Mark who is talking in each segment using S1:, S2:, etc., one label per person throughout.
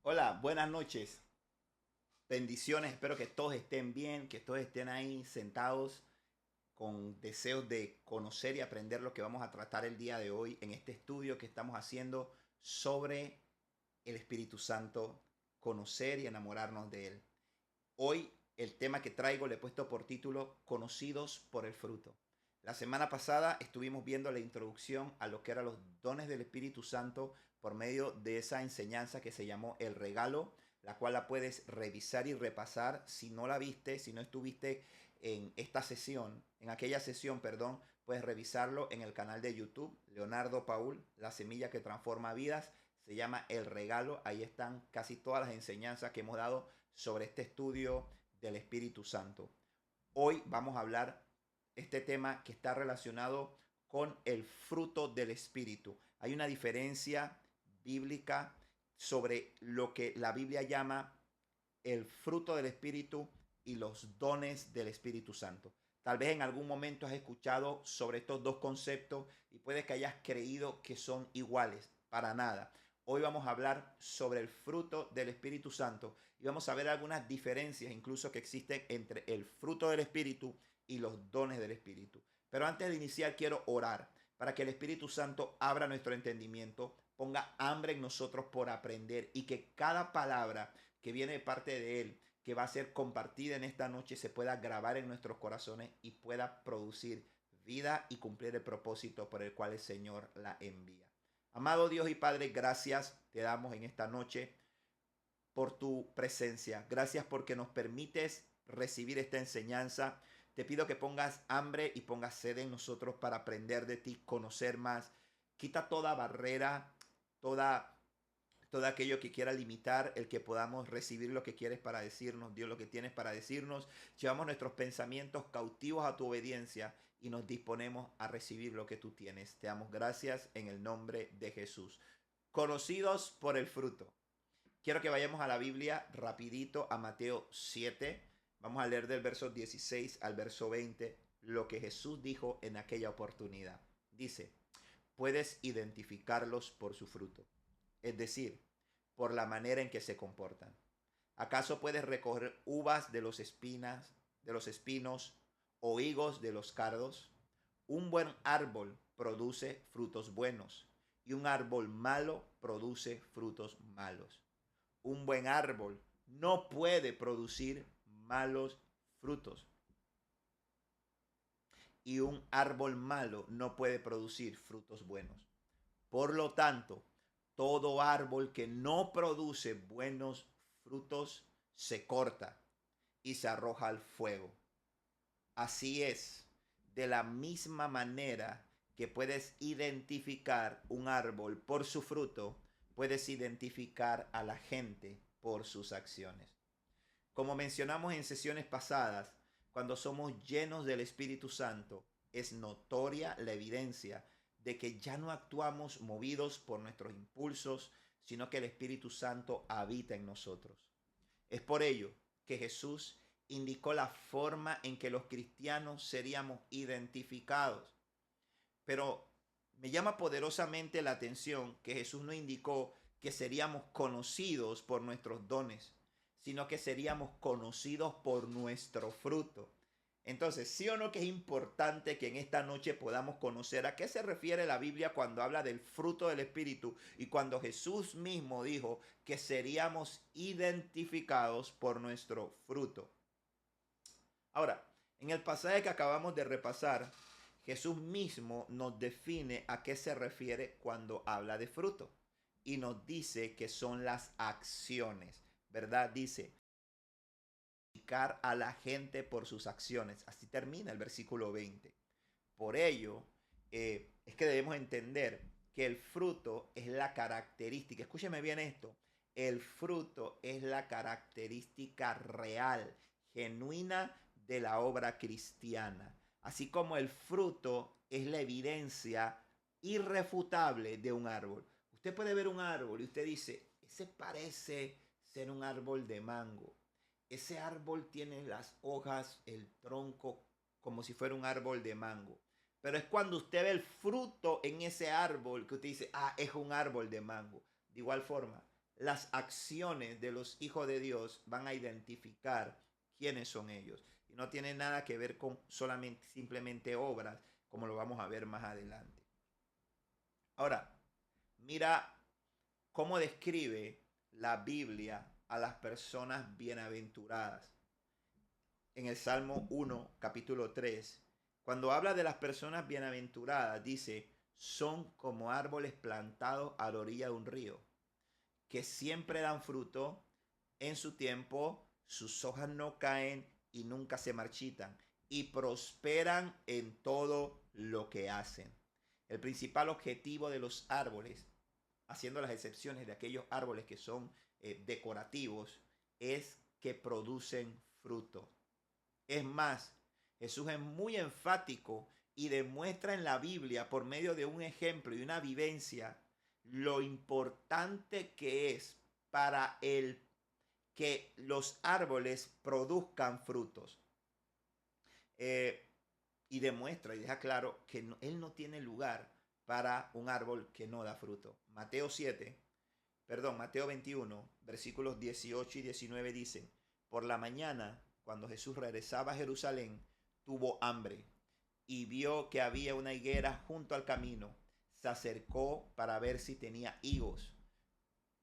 S1: Hola, buenas noches. Bendiciones. Espero que todos estén bien, que todos estén ahí sentados con deseos de conocer y aprender lo que vamos a tratar el día de hoy en este estudio que estamos haciendo sobre el Espíritu Santo, conocer y enamorarnos de él. Hoy el tema que traigo le he puesto por título Conocidos por el fruto. La semana pasada estuvimos viendo la introducción a lo que eran los dones del Espíritu Santo por medio de esa enseñanza que se llamó El Regalo, la cual la puedes revisar y repasar si no la viste, si no estuviste en esta sesión, en aquella sesión, perdón, puedes revisarlo en el canal de YouTube, Leonardo Paul, la semilla que transforma vidas, se llama El Regalo, ahí están casi todas las enseñanzas que hemos dado sobre este estudio del Espíritu Santo. Hoy vamos a hablar este tema que está relacionado con el fruto del Espíritu. Hay una diferencia bíblica sobre lo que la Biblia llama el fruto del Espíritu y los dones del Espíritu Santo. Tal vez en algún momento has escuchado sobre estos dos conceptos y puede que hayas creído que son iguales. Para nada. Hoy vamos a hablar sobre el fruto del Espíritu Santo y vamos a ver algunas diferencias incluso que existen entre el fruto del Espíritu y los dones del Espíritu. Pero antes de iniciar quiero orar para que el Espíritu Santo abra nuestro entendimiento, ponga hambre en nosotros por aprender y que cada palabra que viene de parte de Él, que va a ser compartida en esta noche, se pueda grabar en nuestros corazones y pueda producir vida y cumplir el propósito por el cual el Señor la envía. Amado Dios y Padre, gracias te damos en esta noche por tu presencia. Gracias porque nos permites recibir esta enseñanza. Te pido que pongas hambre y pongas sed en nosotros para aprender de ti, conocer más. Quita toda barrera, toda todo aquello que quiera limitar el que podamos recibir lo que quieres para decirnos, Dios, lo que tienes para decirnos. Llevamos nuestros pensamientos cautivos a tu obediencia y nos disponemos a recibir lo que tú tienes. Te damos gracias en el nombre de Jesús. Conocidos por el fruto. Quiero que vayamos a la Biblia rapidito a Mateo 7. Vamos a leer del verso 16 al verso 20 lo que Jesús dijo en aquella oportunidad. Dice, puedes identificarlos por su fruto, es decir, por la manera en que se comportan. ¿Acaso puedes recoger uvas de los espinos o higos de los cardos? Un buen árbol produce frutos buenos y un árbol malo produce frutos malos. Un buen árbol no puede producir malos frutos y un árbol malo no puede producir frutos buenos. Por lo tanto, todo árbol que no produce buenos frutos se corta y se arroja al fuego. Así es, de la misma manera que puedes identificar un árbol por su fruto, puedes identificar a la gente por sus acciones. Como mencionamos en sesiones pasadas, cuando somos llenos del Espíritu Santo, es notoria la evidencia de que ya no actuamos movidos por nuestros impulsos, sino que el Espíritu Santo habita en nosotros. Es por ello que Jesús indicó la forma en que los cristianos seríamos identificados. Pero me llama poderosamente la atención que Jesús no indicó que seríamos conocidos por nuestros dones, sino que seríamos conocidos por nuestro fruto. Entonces, sí o no que es importante que en esta noche podamos conocer a qué se refiere la Biblia cuando habla del fruto del Espíritu y cuando Jesús mismo dijo que seríamos identificados por nuestro fruto. Ahora, en el pasaje que acabamos de repasar, Jesús mismo nos define a qué se refiere cuando habla de fruto y nos dice que son las acciones, ¿verdad? Dice, identificar a la gente por sus acciones. Así termina el versículo 20. Por ello, es que debemos entender que el fruto es la característica, escúcheme bien esto, el fruto es la característica real, genuina de la obra cristiana, así como el fruto es la evidencia irrefutable de un árbol. Usted puede ver un árbol y usted dice, ese parece ser un árbol de mango. Ese árbol tiene las hojas, el tronco, como si fuera un árbol de mango. Pero es cuando usted ve el fruto en ese árbol que usted dice, ah, es un árbol de mango. De igual forma, las acciones de los hijos de Dios van a identificar quiénes son ellos. Y no tiene nada que ver con solamente, simplemente obras, como lo vamos a ver más adelante. Ahora, mira cómo describe la Biblia a las personas bienaventuradas. En el Salmo 1, capítulo 3, cuando habla de las personas bienaventuradas, dice, son como árboles plantados a la orilla de un río, que siempre dan fruto en su tiempo, sus hojas no caen y nunca se marchitan, y prosperan en todo lo que hacen. El principal objetivo de los árboles, haciendo las excepciones de aquellos árboles que son decorativos, es que producen fruto. Es más, Jesús es muy enfático y demuestra en la Biblia, por medio de un ejemplo y una vivencia, lo importante que es para que los árboles produzcan frutos. Y demuestra y deja claro que Él no tiene lugar para un árbol que no da fruto. Mateo 21, versículos 18 y 19 dicen, por la mañana, cuando Jesús regresaba a Jerusalén, tuvo hambre y vio que había una higuera junto al camino. Se acercó para ver si tenía higos,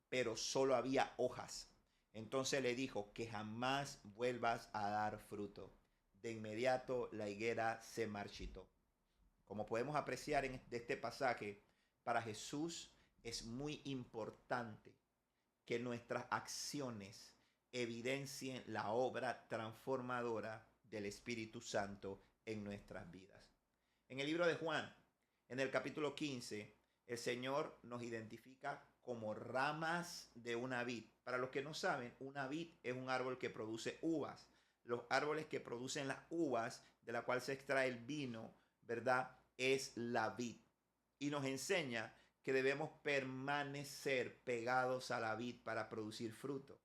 S1: pero solo había hojas. Entonces le dijo, que jamás vuelvas a dar fruto. De inmediato la higuera se marchitó. Como podemos apreciar de este pasaje, para Jesús es muy importante que nuestras acciones evidencien la obra transformadora del Espíritu Santo en nuestras vidas. En el libro de Juan, en el capítulo 15, el Señor nos identifica como ramas de una vid. Para los que no saben, una vid es un árbol que produce uvas. Los árboles que producen las uvas, de la cual se extrae el vino, ¿verdad? Es la vid. Y nos enseña que debemos permanecer pegados a la vid para producir fruto.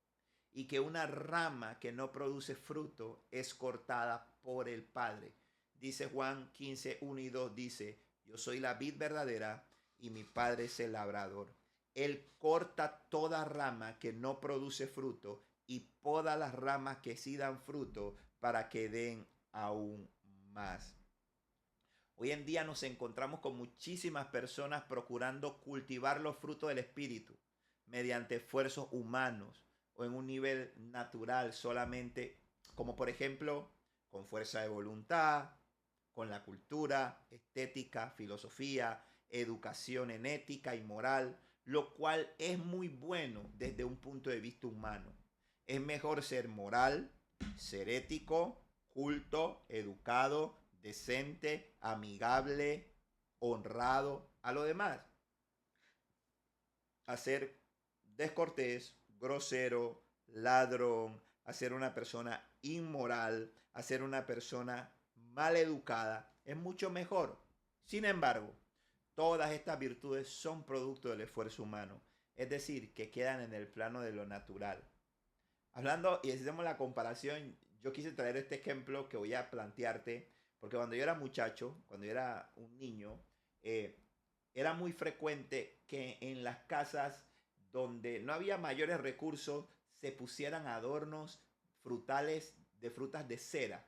S1: Y que una rama que no produce fruto es cortada por el Padre. Dice Juan 15, 1 y 2, dice, yo soy la vid verdadera y mi Padre es el labrador. Él corta toda rama que no produce fruto y poda las ramas que sí dan fruto para que den aún más. Hoy en día nos encontramos con muchísimas personas procurando cultivar los frutos del Espíritu mediante esfuerzos humanos o en un nivel natural solamente, como por ejemplo con fuerza de voluntad, con la cultura, estética, filosofía, educación en ética y moral, lo cual es muy bueno desde un punto de vista humano. Es mejor ser moral, ser ético, culto, educado, decente, amigable, honrado a lo demás. A ser descortés, grosero, ladrón, a ser una persona inmoral, a ser una persona mal educada, es mucho mejor. Sin embargo, todas estas virtudes son producto del esfuerzo humano, es decir, que quedan en el plano de lo natural. Hablando y hacemos la comparación, yo quise traer este ejemplo que voy a plantearte, porque cuando yo era muchacho, cuando yo era un niño, eh, era muy frecuente que en las casas donde no había mayores recursos se pusieran adornos frutales de frutas de cera,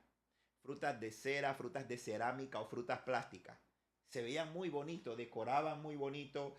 S1: frutas de cerámica o frutas plásticas. Se veían muy bonitos, decoraban muy bonito.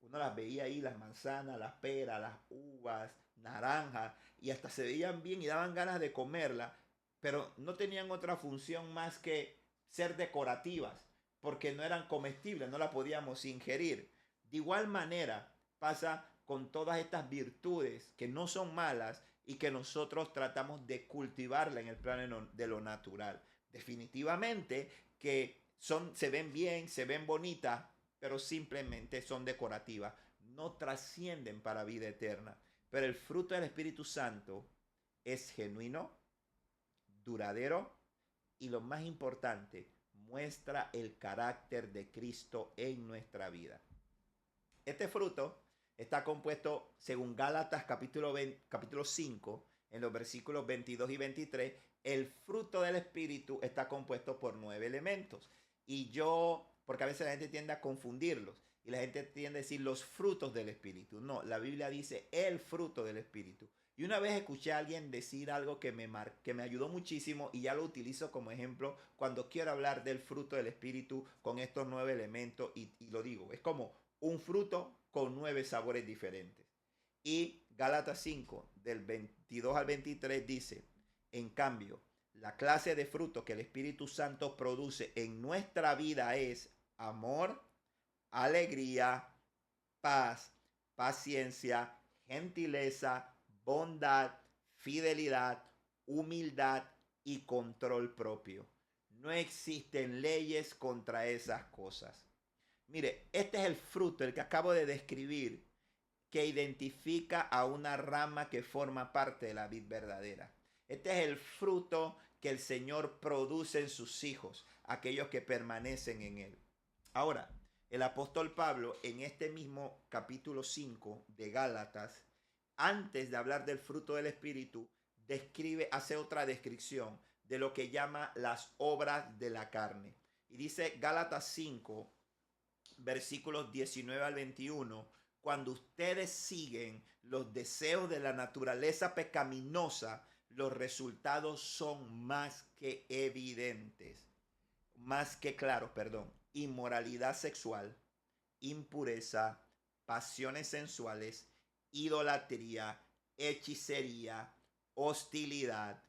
S1: Uno las veía ahí, las manzanas, las peras, las uvas, naranjas, y hasta se veían bien y daban ganas de comerla, pero no tenían otra función más que ser decorativas, porque no eran comestibles, no las podíamos ingerir. De igual manera pasa con todas estas virtudes que no son malas y que nosotros tratamos de cultivarla en el plano de lo natural. Definitivamente que se ven bien, se ven bonitas, pero simplemente son decorativas, no trascienden para vida eterna. Pero el fruto del Espíritu Santo es genuino, duradero y lo más importante, muestra el carácter de Cristo en nuestra vida. Este fruto está compuesto, según Gálatas capítulo 5, en los versículos 22 y 23, el fruto del Espíritu está compuesto por 9 elementos. Y porque a veces la gente tiende a confundirlos Y la gente tiende a decir los frutos del Espíritu. No, la Biblia dice el fruto del Espíritu. Y una vez escuché a alguien decir algo que me ayudó muchísimo y ya lo utilizo como ejemplo cuando quiero hablar del fruto del Espíritu con estos 9 elementos y lo digo. Es como un fruto con 9 sabores diferentes. Y Gálatas 5, del 22 al 23 dice, en cambio, la clase de fruto que el Espíritu Santo produce en nuestra vida es amor, alegría, paz, paciencia, gentileza, bondad, fidelidad, humildad y control propio. No existen leyes contra esas cosas. Mire, este es el fruto, el que acabo de describir, que identifica a una rama que forma parte de la vid verdadera. Este es el fruto que el Señor produce en sus hijos, aquellos que permanecen en Él. Ahora, el apóstol Pablo en este mismo capítulo 5 de Gálatas, antes de hablar del fruto del Espíritu, hace otra descripción de lo que llama las obras de la carne. Y dice Gálatas 5, versículos 19 al 21, cuando ustedes siguen los deseos de la naturaleza pecaminosa, los resultados son más que evidentes, más que claros, perdón. Inmoralidad sexual, impureza, pasiones sensuales, idolatría, hechicería, hostilidad,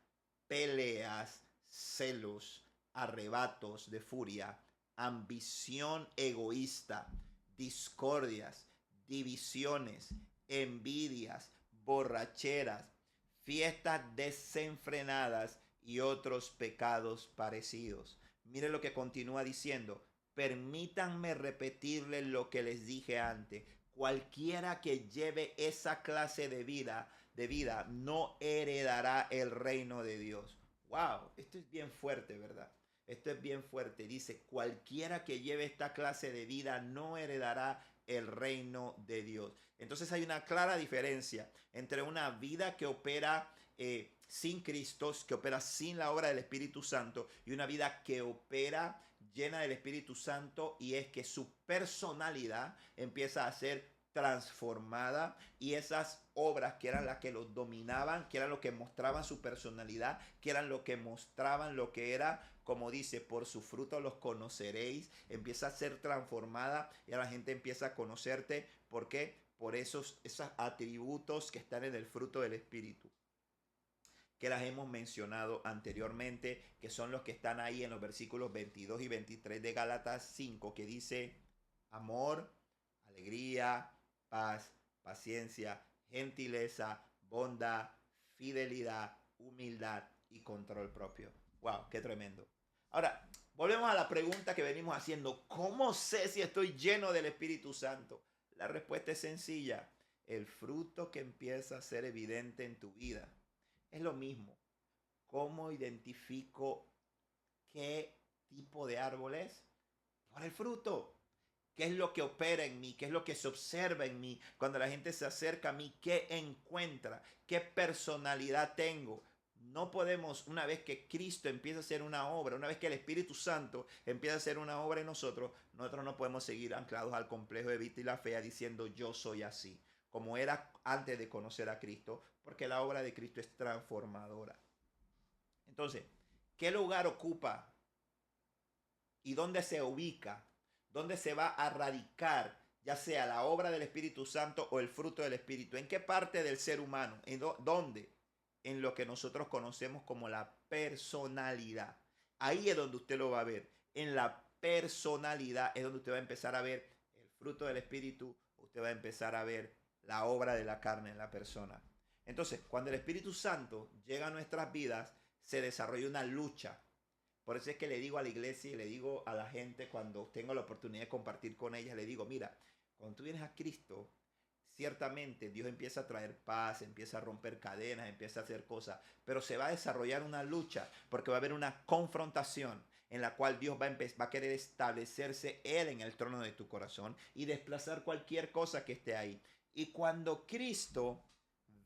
S1: peleas, celos, arrebatos de furia, ambición egoísta, discordias, divisiones, envidias, borracheras, fiestas desenfrenadas y otros pecados parecidos. Mire lo que continúa diciendo. Permítanme repetirles lo que les dije antes. Cualquiera que lleve esa clase de vida no heredará el reino de Dios. Wow, esto es bien fuerte, ¿verdad? Esto es bien fuerte. Dice, cualquiera que lleve esta clase de vida no heredará el reino de Dios. Entonces hay una clara diferencia entre una vida que opera sin Cristo, que opera sin la obra del Espíritu Santo, y una vida que opera llena del Espíritu Santo, y es que su personalidad empieza a ser transformada y esas obras que eran las que los dominaban, que eran lo que mostraban su personalidad, que eran lo que mostraban lo que era, como dice, por su fruto los conoceréis, empieza a ser transformada y a la gente empieza a conocerte. ¿Por qué? Por esos atributos que están en el fruto del Espíritu, que las hemos mencionado anteriormente, que son los que están ahí en los versículos 22 y 23 de Gálatas 5, que dice amor, alegría, paz, paciencia, gentileza, bondad, fidelidad, humildad y control propio. Wow, qué tremendo. Ahora, volvemos a la pregunta que venimos haciendo. ¿Cómo sé si estoy lleno del Espíritu Santo? La respuesta es sencilla. El fruto que empieza a ser evidente en tu vida es lo mismo. ¿Cómo identifico qué tipo de árbol es? Por el fruto. ¿Qué es lo que opera en mí? ¿Qué es lo que se observa en mí? Cuando la gente se acerca a mí, ¿qué encuentra? ¿Qué personalidad tengo? No podemos, una vez que Cristo empieza a hacer una obra, una vez que el Espíritu Santo empieza a hacer una obra en nosotros, nosotros no podemos seguir anclados al complejo de vista y la fea diciendo yo soy así, como era antes de conocer a Cristo, porque la obra de Cristo es transformadora. Entonces, ¿qué lugar ocupa y dónde se ubica? ¿Dónde se va a radicar, ya sea la obra del Espíritu Santo o el fruto del Espíritu? ¿En qué parte del ser humano? ¿Dónde? En lo que nosotros conocemos como la personalidad. Ahí es donde usted lo va a ver. En la personalidad es donde usted va a empezar a ver el fruto del Espíritu. Usted va a empezar a ver la obra de la carne en la persona. Entonces, cuando el Espíritu Santo llega a nuestras vidas, se desarrolla una lucha. Por eso es que le digo a la iglesia y le digo a la gente cuando tengo la oportunidad de compartir con ellas, le digo, mira, cuando tú vienes a Cristo, ciertamente Dios empieza a traer paz, empieza a romper cadenas, empieza a hacer cosas, pero se va a desarrollar una lucha porque va a haber una confrontación en la cual Dios va a querer establecerse Él en el trono de tu corazón y desplazar cualquier cosa que esté ahí. Y cuando Cristo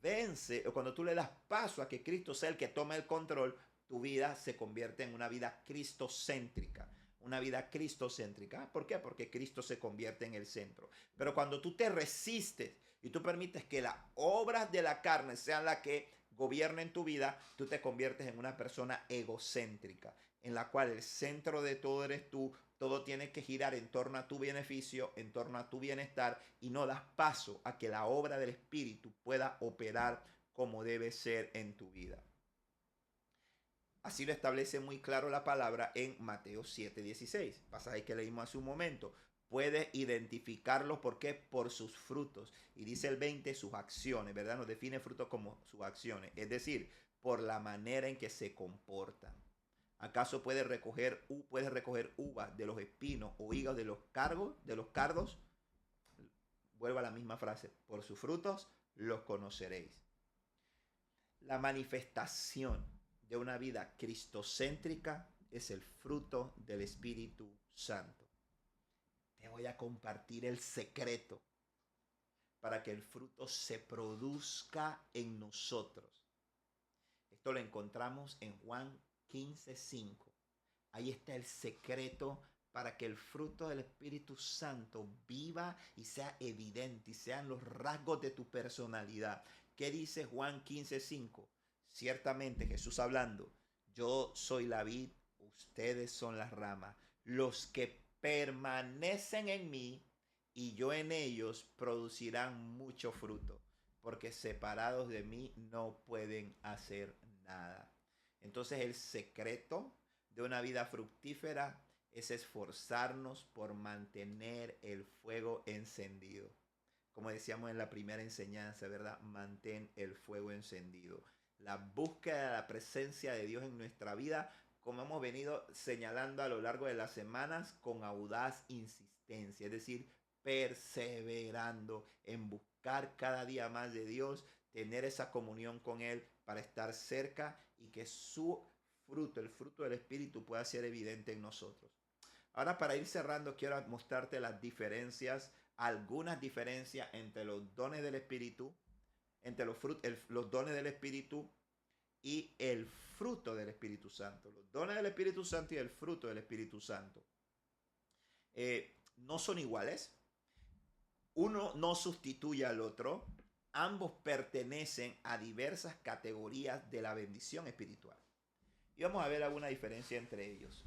S1: vence, o cuando tú le das paso a que Cristo sea el que tome el control, tu vida se convierte en una vida cristocéntrica, una vida cristocéntrica. ¿Por qué? Porque Cristo se convierte en el centro. Pero cuando tú te resistes y tú permites que las obras de la carne sean las que gobiernen tu vida, tú te conviertes en una persona egocéntrica, en la cual el centro de todo eres tú, todo tiene que girar en torno a tu beneficio, en torno a tu bienestar, y no das paso a que la obra del Espíritu pueda operar como debe ser en tu vida. Así lo establece muy claro la palabra en Mateo 7:16, pasaje que leímos hace un momento. Puedes identificarlos, ¿por qué? Por sus frutos. Y dice el 20, sus acciones, ¿verdad? Nos define frutos como sus acciones, es decir, por la manera en que se comportan. ¿Acaso puedes recoger uvas de los espinos o higos de los cardos? Vuelvo a la misma frase, por sus frutos los conoceréis. La manifestación de una vida cristocéntrica es el fruto del Espíritu Santo. Te voy a compartir el secreto para que el fruto se produzca en nosotros. Esto lo encontramos en Juan 15:5. Ahí está el secreto para que el fruto del Espíritu Santo viva y sea evidente y sean los rasgos de tu personalidad. ¿Qué dice Juan 15:5? Ciertamente Jesús hablando, yo soy la vid, ustedes son las ramas. Los que permanecen en mí y yo en ellos producirán mucho fruto, porque separados de mí no pueden hacer nada. Entonces el secreto de una vida fructífera es esforzarnos por mantener el fuego encendido. Como decíamos en la primera enseñanza, ¿verdad? Mantén el fuego encendido. La búsqueda de la presencia de Dios en nuestra vida, como hemos venido señalando a lo largo de las semanas, con audaz insistencia, es decir, perseverando en buscar cada día más de Dios, tener esa comunión con Él para estar cerca y que su fruto, el fruto del Espíritu, pueda ser evidente en nosotros. Ahora, para ir cerrando, quiero mostrarte las diferencias, algunas diferencias entre los dones del Espíritu, entre los dones del Espíritu y el fruto del Espíritu Santo. Los dones del Espíritu Santo y el fruto del Espíritu Santo no son iguales. Uno no sustituye al otro. Ambos pertenecen a diversas categorías de la bendición espiritual. Y vamos a ver alguna diferencia entre ellos.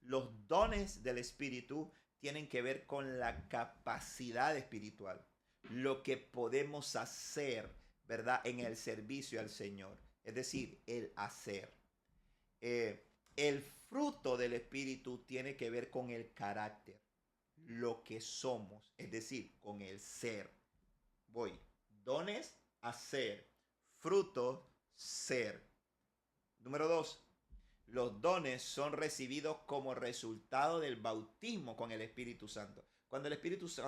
S1: Los dones del Espíritu tienen que ver con la capacidad espiritual, lo que podemos hacer, ¿verdad? En el servicio al Señor, es decir, el hacer. El fruto del Espíritu tiene que ver con el carácter, lo que somos, es decir, con el ser. Dones, hacer. Fruto, ser. Número 2. Los dones son recibidos como resultado del bautismo con el Espíritu Santo. Cuando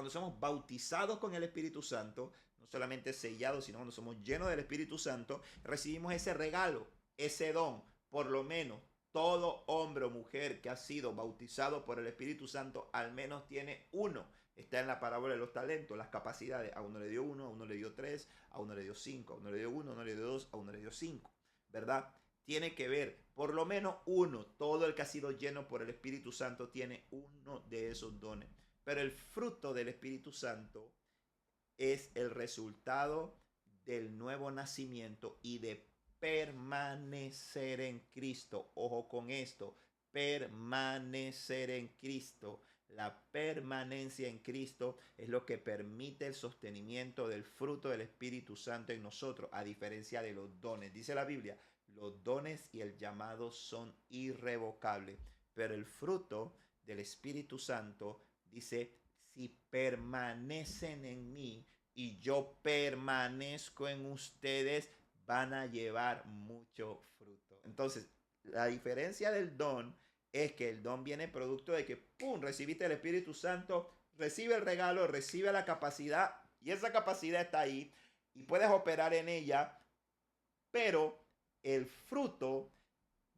S1: somos bautizados con el Espíritu Santo, no solamente sellados, sino cuando somos llenos del Espíritu Santo, recibimos ese regalo, ese don. Por lo menos todo hombre o mujer que ha sido bautizado por el Espíritu Santo al menos tiene uno. Está en la parábola de los talentos, las capacidades. A uno le dio uno, a uno le dio tres, a uno le dio cinco, a uno le dio uno, a uno le dio dos, a uno le dio cinco. ¿Verdad? Tiene que ver, por lo menos uno. Todo el que ha sido lleno por el Espíritu Santo tiene uno de esos dones. Pero el fruto del Espíritu Santo es el resultado del nuevo nacimiento y de permanecer en Cristo. Ojo con esto, permanecer en Cristo. La permanencia en Cristo es lo que permite el sostenimiento del fruto del Espíritu Santo en nosotros, a diferencia de los dones. Dice la Biblia, los dones y el llamado son irrevocables, pero el fruto del Espíritu Santo dice, si permanecen en mí y yo permanezco en ustedes, van a llevar mucho fruto. Entonces, la diferencia del don es que el don viene producto de que, ¡pum!, recibiste el Espíritu Santo, recibe el regalo, recibe la capacidad, y esa capacidad está ahí, y puedes operar en ella, pero el fruto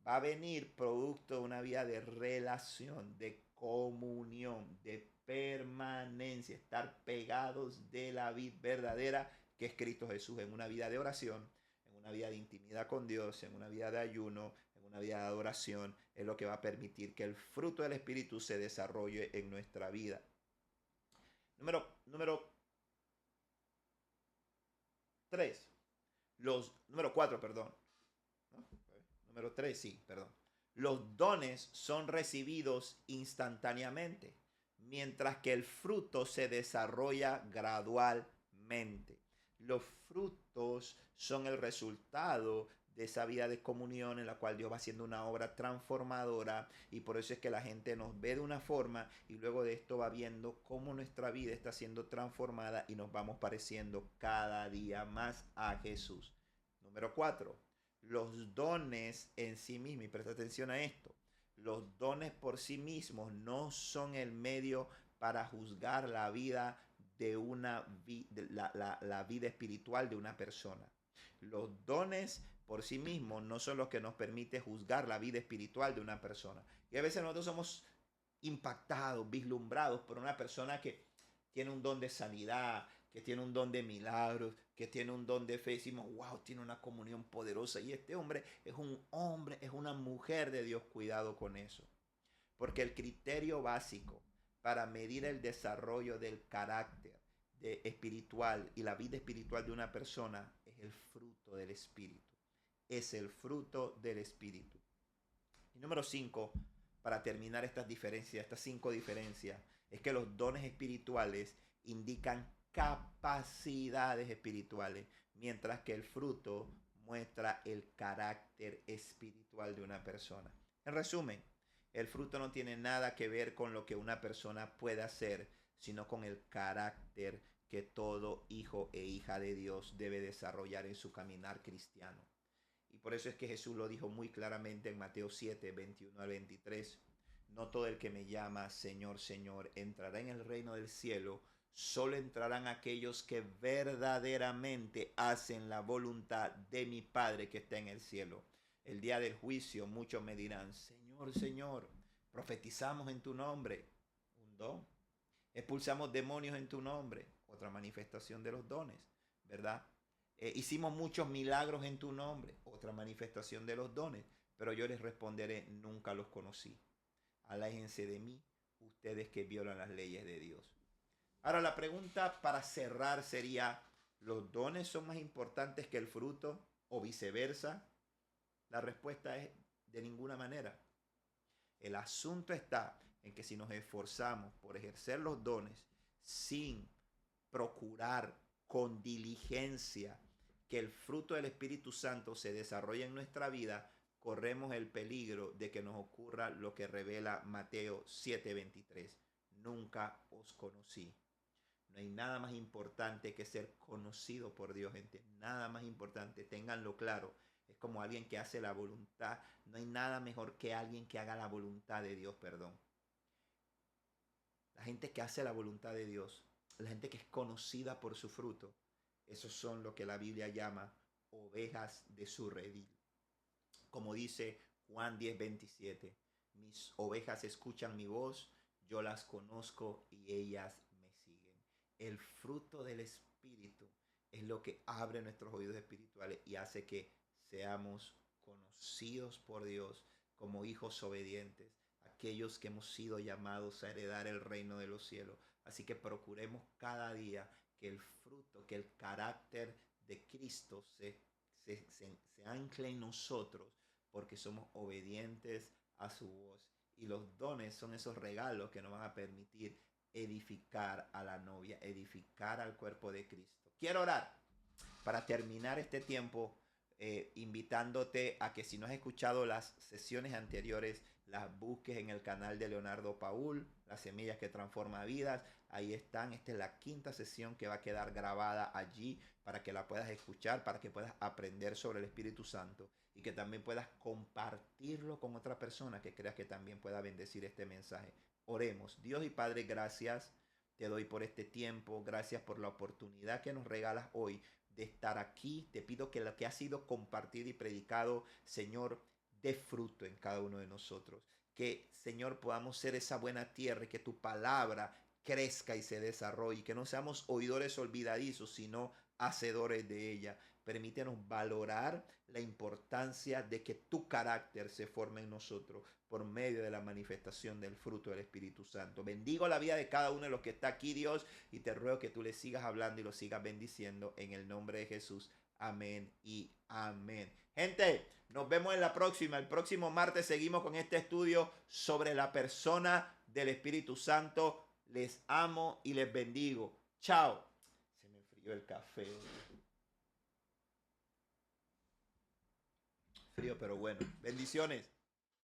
S1: va a venir producto de una vida de relación, de comunión, de permanencia, estar pegados de la vid verdadera que es Cristo Jesús, en una vida de oración, en una vida de intimidad con Dios, en una vida de ayuno, en una vida de adoración, es lo que va a permitir que el fruto del Espíritu se desarrolle en nuestra vida. Número 3. Número 4, perdón. ¿No? Número 3, sí, perdón. Los dones son recibidos instantáneamente, mientras que el fruto se desarrolla gradualmente. Los frutos son el resultado de esa vida de comunión en la cual Dios va haciendo una obra transformadora, y por eso es que la gente nos ve de una forma y luego de esto va viendo cómo nuestra vida está siendo transformada y nos vamos pareciendo cada día más a Jesús. Número 4. Los dones en sí mismos, y presta atención a esto, los dones por sí mismos no son el medio para juzgar la vida de la vida espiritual de una persona. Los dones por sí mismos no son los que nos permite juzgar la vida espiritual de una persona. Y a veces nosotros somos impactados, vislumbrados por una persona que tiene un don de sanidad, que tiene un don de milagros, que tiene un don de fe. Decimos, wow, tiene una comunión poderosa. Y este hombre, es una mujer de Dios. Cuidado con eso. Porque el criterio básico para medir el desarrollo del carácter espiritual y la vida espiritual de una persona es el fruto del Espíritu. Es el fruto del Espíritu. Y número 5, para terminar estas diferencias, estas 5 diferencias, es que los dones espirituales indican capacidades espirituales, mientras que el fruto muestra el carácter espiritual de una persona. En resumen, el fruto no tiene nada que ver con lo que una persona puede hacer, sino con el carácter que todo hijo e hija de Dios debe desarrollar en su caminar cristiano. Y por eso es que Jesús lo dijo muy claramente en Mateo 7, 21 al 23. No todo el que me llama Señor, Señor entrará en el reino del cielo, solo entrarán aquellos que verdaderamente hacen la voluntad de mi Padre que está en el cielo. El día del juicio muchos me dirán, Señor, Señor, profetizamos en tu nombre, un don. Expulsamos demonios en tu nombre, otra manifestación de los dones, ¿verdad? Hicimos muchos milagros en tu nombre, otra manifestación de los dones, pero yo les responderé, nunca los conocí. Aléjense de mí, ustedes que violan las leyes de Dios. Ahora la pregunta para cerrar sería, ¿los dones son más importantes que el fruto o viceversa? La respuesta es de ninguna manera. El asunto está en que si nos esforzamos por ejercer los dones sin procurar con diligencia que el fruto del Espíritu Santo se desarrolle en nuestra vida, corremos el peligro de que nos ocurra lo que revela Mateo 7:23. Nunca os conocí. No hay nada más importante que ser conocido por Dios, gente. Nada más importante, ténganlo claro. Es como alguien que hace la voluntad. No hay nada mejor que alguien que haga la voluntad de Dios, perdón. La gente que hace la voluntad de Dios, la gente que es conocida por su fruto, esos son lo que la Biblia llama ovejas de su redil. Como dice Juan 10:27, mis ovejas escuchan mi voz, yo las conozco y ellas me siguen. El fruto del Espíritu es lo que abre nuestros oídos espirituales y hace que seamos conocidos por Dios como hijos obedientes, aquellos que hemos sido llamados a heredar el reino de los cielos. Así que procuremos cada día que el fruto, que el carácter de Cristo se ancle en nosotros, porque somos obedientes a su voz. Y los dones son esos regalos que nos van a permitir edificar a la novia, edificar al cuerpo de Cristo. Quiero orar para terminar este tiempo, invitándote a que si no has escuchado las sesiones anteriores, las busques en el canal de Leonardo Paul, Las Semillas que Transforman Vidas. Ahí están. Esta es la 5ª sesión que va a quedar grabada allí para que la puedas escuchar, para que puedas aprender sobre el Espíritu Santo y que también puedas compartirlo con otra persona que creas que también pueda bendecir este mensaje. Oremos. Dios y Padre, gracias te doy por este tiempo. Gracias por la oportunidad que nos regalas hoy de estar aquí. Te pido que lo que ha sido compartido y predicado, Señor, dé fruto en cada uno de nosotros. Que, Señor, podamos ser esa buena tierra y que tu palabra crezca y se desarrolle. Que no seamos oidores olvidadizos, sino hacedores de ella. Permítenos valorar la importancia de que tu carácter se forme en nosotros por medio de la manifestación del fruto del Espíritu Santo. Bendigo la vida de cada uno de los que está aquí, Dios, y te ruego que tú le sigas hablando y lo sigas bendiciendo en el nombre de Jesús. Amén y amén. Gente, nos vemos en la próxima. El próximo martes seguimos con este estudio sobre la persona del Espíritu Santo. Les amo y les bendigo. Chao. Se me enfrió el café. Frío, pero bueno. Bendiciones.